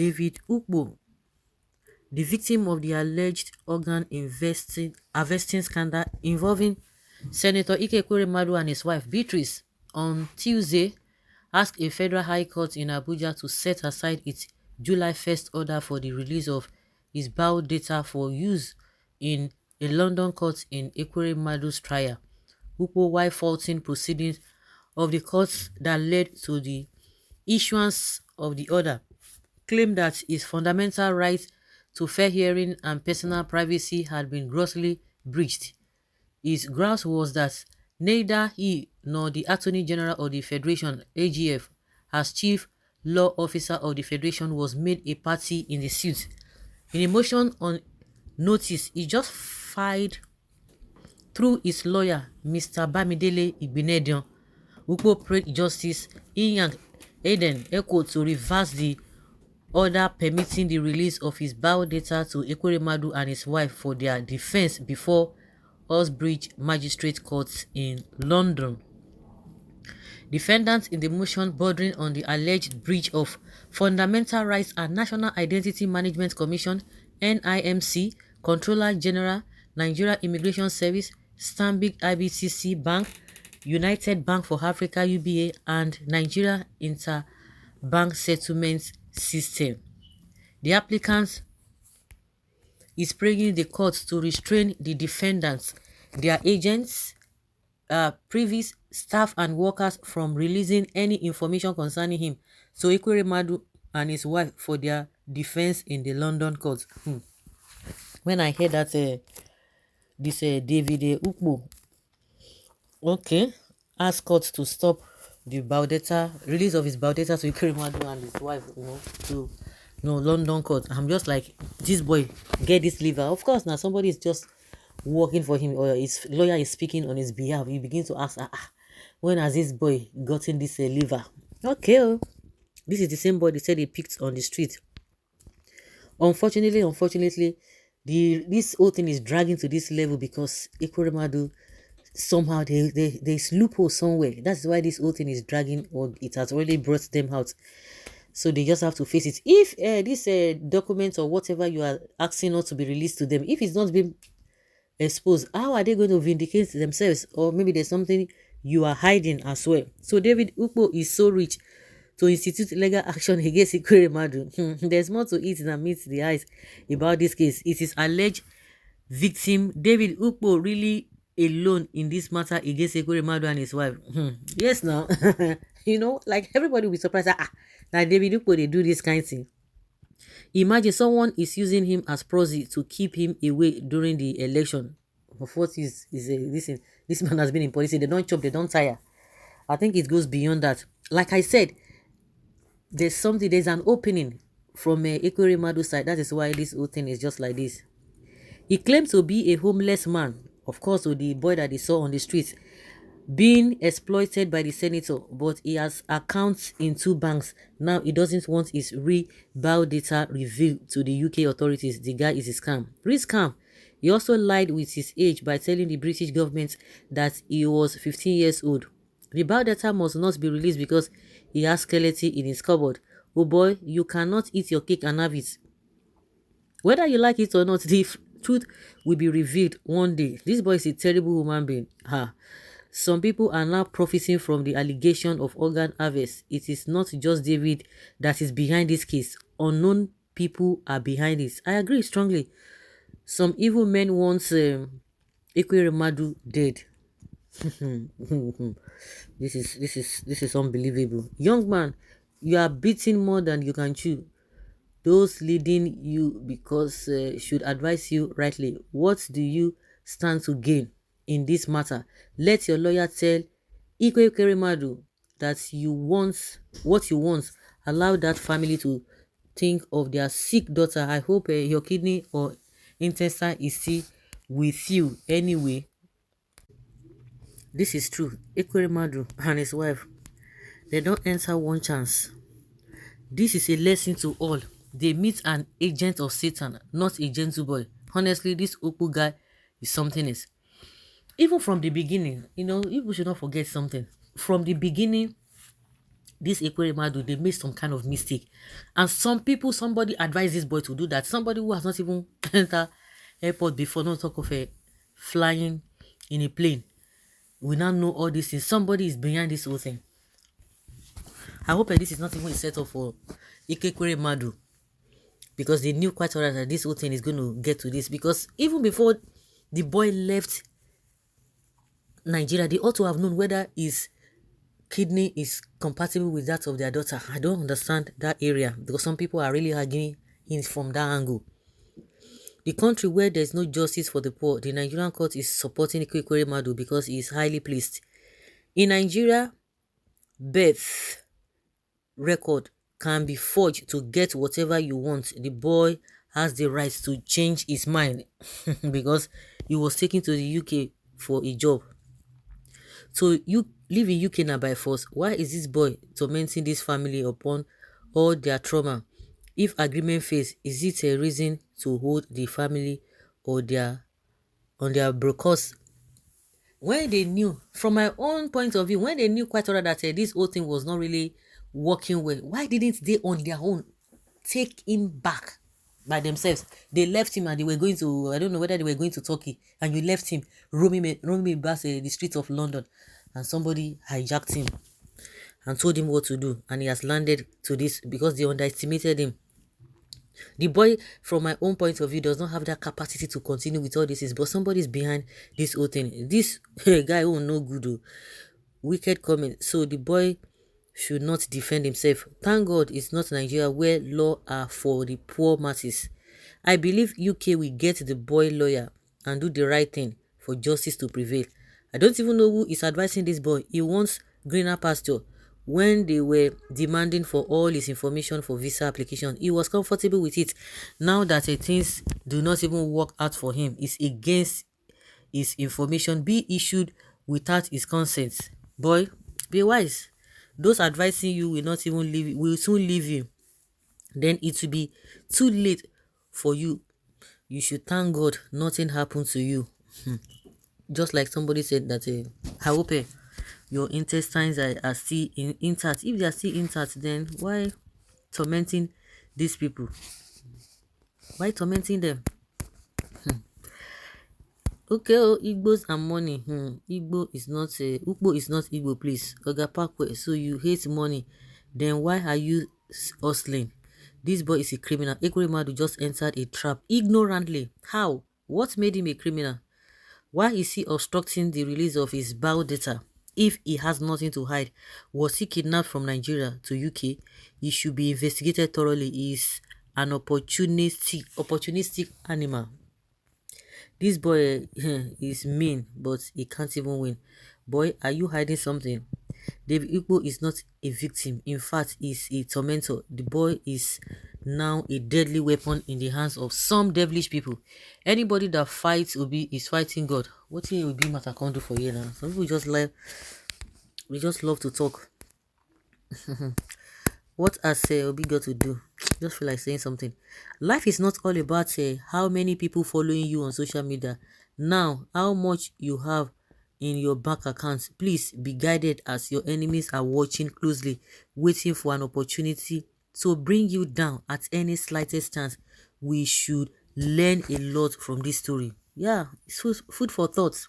David Ukpo, the victim of the alleged organ harvesting scandal involving Senator Ekweremadu and his wife Beatrice, on Tuesday, asked a federal high court in Abuja to set aside its July 1st order for the release of his bio data for use in a London court in Ekweremadu's trial. Ukpo, while faulting proceedings of the courts that led to the issuance of the order, claimed that his fundamental right to fair hearing and personal privacy had been grossly breached. His grounds was that neither he nor the Attorney General of the Federation, AGF, as Chief Law Officer of the Federation, was made a party in the suit. In a motion on notice he just filed through his lawyer, Mr. Bamidele Igbinedion, Ukpo prayed Justice Inyang Eden Eko to reverse the order permitting the release of his bio data to Ekweremadu and his wife for their defense before Uxbridge Magistrate Court in London. Defendants in the motion, bordering on the alleged breach of fundamental rights, are National Identity Management Commission (NIMC), Controller General, Nigeria Immigration Service, Stanbic IBTC Bank, United Bank for Africa (UBA), and Nigeria Interbank Settlement System. The applicant is praying the court to restrain the defendants, their agents, previous staff and workers from releasing any information concerning him, so Ekweremadu and his wife for their defense in the London court. When I heard that this David Ukpo, okay, asked court to stop the biodata release of his biodata to Ekweremadu and his wife, to London court. I'm just like, this boy get this liver. Of course, now somebody is just working for him, or his lawyer is speaking on his behalf. You begin to ask, when has this boy gotten this liver? Okay, this is the same boy they said he picked on the street. Unfortunately, this whole thing is dragging to this level because Ekweremadu, somehow there's loophole somewhere. That's why this whole thing is dragging, or it has already brought them out. So they just have to face it. If this document or whatever you are asking not to be released to them, if it's not been exposed, how are they going to vindicate themselves? Or maybe there's something you are hiding as well. So David Ukpo is so rich to institute legal action against Ekweremadu. There's more to it than meets the eyes about this case. It is alleged victim David Ukpo really alone in this matter against Ekweremadu and his wife. Yes, now like everybody will be surprised that David Ukpo they do this kind of thing. Imagine someone is using him as proxy to keep him away during the election. Of what this man has been in policy. They don't chop, they don't tire. I think it goes beyond that. Like I said, there's an opening from Ekweremadu's side. That is why this whole thing is just like this. He claims to be a homeless man, of course, with the boy that he saw on the streets, being exploited by the senator, but he has accounts in 2 banks. Now he doesn't want his bio data revealed to the UK authorities. The guy is a scam. Real scam. He also lied with his age by telling the British government that he was 15 years old. The bio data must not be released because he has skeleton in his cupboard. Oh boy, you cannot eat your cake and have it. Whether you like it or not, the truth will be revealed one day. This boy is a terrible human being. Some people are now profiting from the allegation of organ harvest. It is not just David that is behind this case. Unknown people are behind it. I agree strongly. Some evil men want Ekweremadu dead. This is unbelievable. Young man, you are beating more than you can chew. Those leading you because should advise you rightly. What do you stand to gain in this matter? Let your lawyer tell Ekweremadu that what you want. Allow that family to think of their sick daughter. I hope your kidney or intestine is still with you anyway. This is true. Ekweremadu and his wife, they don't enter one chance. This is a lesson to all. They meet an agent of Satan, not a gentle boy. Honestly, this Ukpo guy is something else. Even from the beginning, people should not forget something. From the beginning, this Ekweremadu, they made some kind of mistake. And some people, somebody advised this boy to do that. Somebody who has not even entered airport before, not talk of a flying in a plane. We now know all these things. Somebody is behind this whole thing. I hope this is not even a setup for Ekweremadu, because they knew quite well that this whole thing is going to get to this. Because even before the boy left Nigeria, they ought to have known whether his kidney is compatible with that of their daughter. I don't understand that area, because some people are really arguing in from that angle. The country where there's no justice for the poor, the Nigerian court is supporting Ekweremadu because he is highly pleased. In Nigeria, birth record can be forged to get whatever you want. The boy has the right to change his mind because he was taken to the UK for a job. So you live in UK now by force. Why is this boy tormenting this family upon all their trauma? If agreement fails, is it a reason to hold the family or their on their brokers? When they knew, from my own point of view, when they knew quite well that this whole thing was not really working well, why didn't they on their own take him back by themselves? They left him and they were going to, I don't know whether they were going to Turkey, and you left him roaming back the streets of London, and somebody hijacked him and told him what to do, and he has landed to this because they underestimated him. The boy, from my own point of view, does not have that capacity to continue with all this, but somebody's behind this whole thing. This guy who no good, wicked comment. So the boy should not defend himself. Thank God it's not Nigeria where law are for the poor masses. I believe UK will get the boy lawyer and do the right thing for justice to prevail. I don't even know who is advising this boy. He wants greener pasture. When they were demanding for all his information for visa application, he was comfortable with it. Now that things do not even work out for him, it's against his information be issued without his consent. Boy, be wise. Those advising you will not even leave, will soon leave you. Then it will be too late for you. You should thank God nothing happened to you. Just like somebody said that I hope your intestines are still intact. If they are still intact, then why tormenting these people? Why tormenting them? Okay, oh, Igbos and money. Igbo is not Ukpo is not Igbo, please. Oga Parkwe, so you hate money. Then why are you hustling? This boy is a criminal. Ekweremadu just entered a trap ignorantly. How? What made him a criminal? Why is he obstructing the release of his biodata if he has nothing to hide? Was he kidnapped from Nigeria to UK? He should be investigated thoroughly. He is an opportunistic animal. This boy is mean, but he can't even win. Boy, are you hiding something? David Ukpo is not a victim. In fact, he's a tormentor. The boy is now a deadly weapon in the hands of some devilish people. Anybody that fights Obi is fighting God. What will be matter can't do for you now? Some people just we just love to talk. What has Obi got to do? Just feel like saying something. Life is not all about how many people following you on social media. Now, how much you have in your bank account. Please be guided as your enemies are watching closely, waiting for an opportunity to bring you down at any slightest chance. We should learn a lot from this story. Yeah, it's food for thought.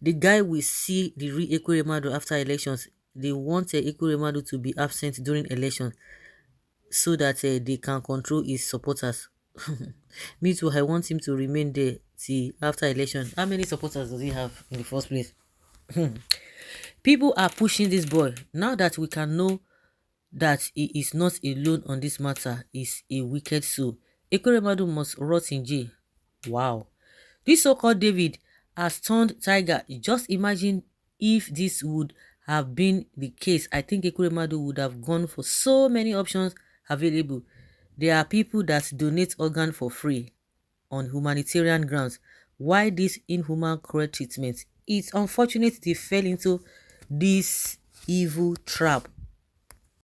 The guy will see the real Ekweremadu after elections. They want Ekweremadu to be absent during elections so that they can control his supporters. Me too, I want him to remain there till after election. How many supporters does he have in the first place? People are pushing this boy. Now that we can know that he is not alone on this matter, is a wicked soul. Ekweremadu must rot in jail. Wow. This so-called David has turned tiger. Just imagine if this would have been the case. I think Ekweremadu would have gone for so many options available. There are people that donate organ for free on humanitarian grounds. Why this inhuman cruel treatment? It's unfortunate they fell into this evil trap.